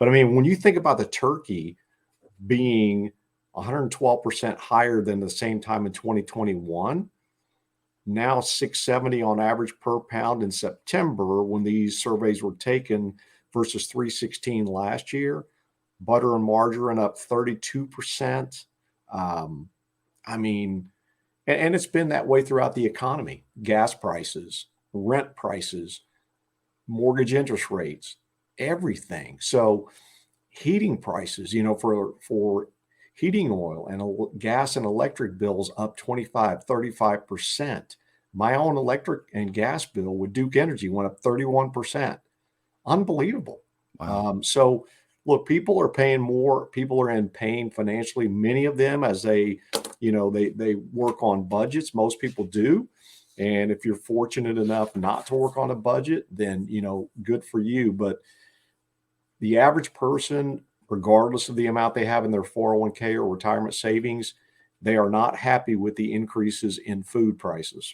But I mean, when you think about the turkey being 112% higher than the same time in 2021, now 670 on average per pound in September when these surveys were taken versus 316 last year. Butter and margarine up 32%. I mean, and it's been that way throughout the economy. Gas prices, rent prices, mortgage interest rates, everything. So heating prices, for heating oil and gas and electric bills up 25, 35%. My own electric and gas bill with Duke Energy went up 31%. Unbelievable. Wow. So look, people are paying more. People are in pain financially. Many of them, as they work on budgets. Most people do. And if you're fortunate enough not to work on a budget, then, good for you. But the average person, regardless of the amount they have in their 401k or retirement savings, they are not happy with the increases in food prices.